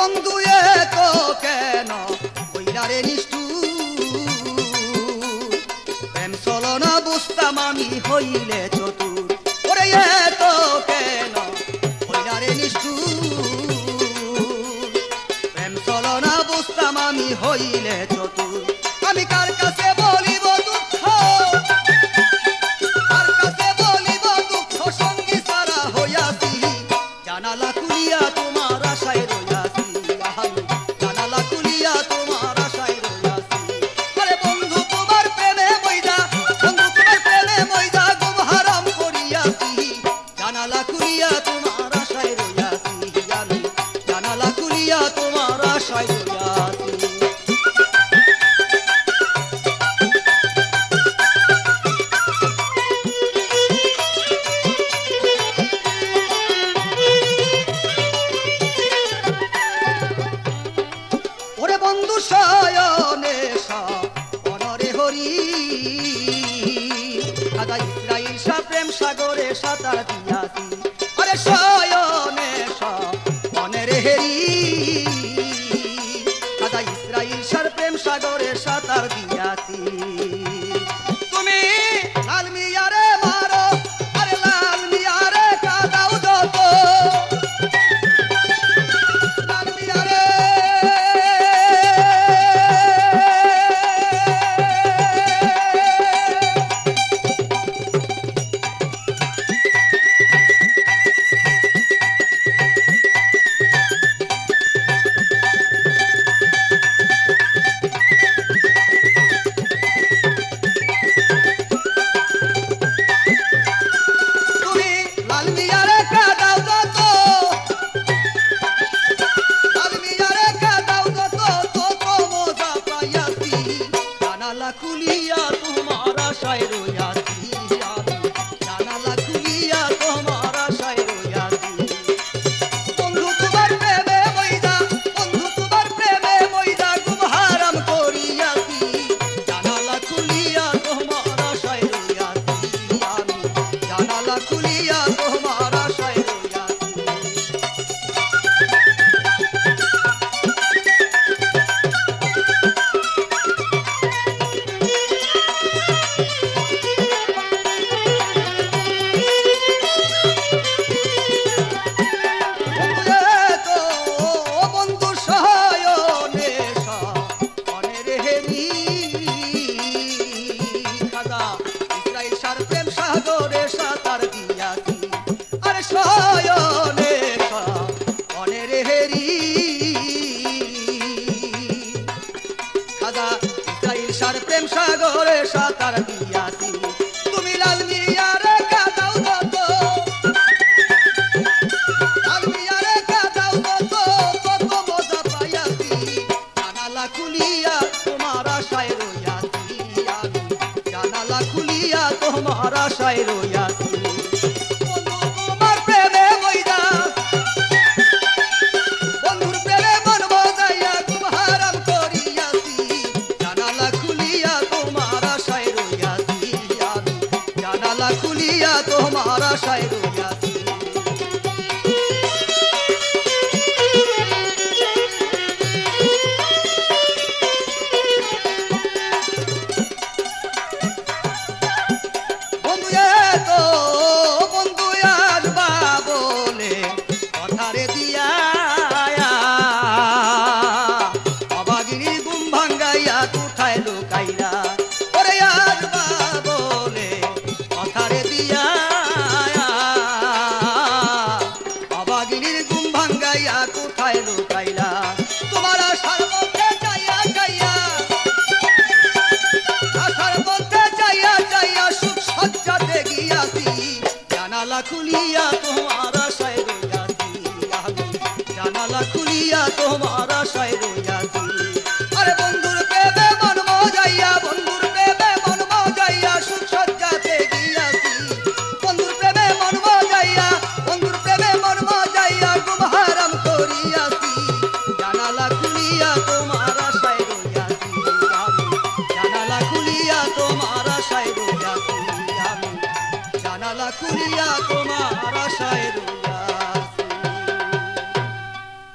বন্ধু এত কেন কইরারে নিষ্ঠুর, প্রেম চলো না বুঝতাম আমি হইলে চতুর। ওরে এত কেন কইরারে নিষ্ঠুর, প্রেম চলো না বুঝতাম আমি হইলে চতুর। আমি কার কাছে বলিব দুঃখ, কার কাছে বলিব দুঃখ, সঙ্গী ছাড়া হইয়াছি, জানালা খুলিয়া তোমার আশায় রইয়াছি। জানালা খুলিয়া তোমার আশায় রইয়াছি। আরে বন্ধু তোমার প্রেমে মইদা, বন্ধু তোমার প্রেমে মইদা গুম হারাম করিয়াছি, জানালা খুলিয়া তোমার আশায় রইয়াছি। আমি জানালা খুলিয়া তোমার আশায় রইয়াছি। ওরে বন্ধু শয়নে অনরে হরি, আদা ইসরাইল সা প্রেম সাগরে সাঁতার দিয়াছি। আরে শয়নে অনরে হেরি, আদা ইসরাইল সার প্রেম সাগরে সাঁতার দিয়াছি। তুমি লাল মিয়ারে মারো, আরে লাল মিয়ারে কাদাও যত, লাল মিয়ারে খুলিয়া তোমার আশায় রইয়াছি। আমি জানালা খুলিয়া তোমার আশায় রইয়াছি। বন্ধু তোমার প্রেমে মইদা, বন্ধু তোমার প্রেমে মইদা গুম হারাম করিয়াছি, জানালা খুলিয়া তোমার আশায় রইয়াছি। আমি জানালা খুলিয়া তোমার আশায় রইয়াছি। প্রেম সাগরে সাঁতার দিয়াছি। তুমি লাল মিয়ারে কাদাও যত, লাল মিয়ারে কাদাও যত, কত মজা পাইয়াছি, জানালা খুলিয়া তোমার আশায় রইয়াছি। আমি জানালা খুলিয়া তোমার আশায় রইয়াছি। বন্ধু তোমার প্রেমে মইদা, বন্ধুর প্রেমে মন বজাইয়া গুম হারাম করিয়াছি, জানালা খুলিয়া তোমার আশায় রইয়াছি। আমি জানালা খুলিয়া তোমার আশায় রইয়াছি। বন্ধু এত বন্ধু আসবা বলে কথারে দিয়া, অবাগিনীর ঘুম ভাঙ্গাইয়া কোথায় লুকাইরা। ওরে আসবা বলে কথারে দিয়া, অবাগিনীর ঘুম ভাঙ্গাইয়া কোথায় লুকাইলা। তোমার আশার মধ্যে যাইয়া যাইয়া, আশার মধ্যে যাইয়া যাইয়া সুখ সজ্জাতে গিয়াছি, জানালা খুলিয়া তোমার আশায় রইয়াছি। আমি জানালা খুলিয়া তোমার আশায়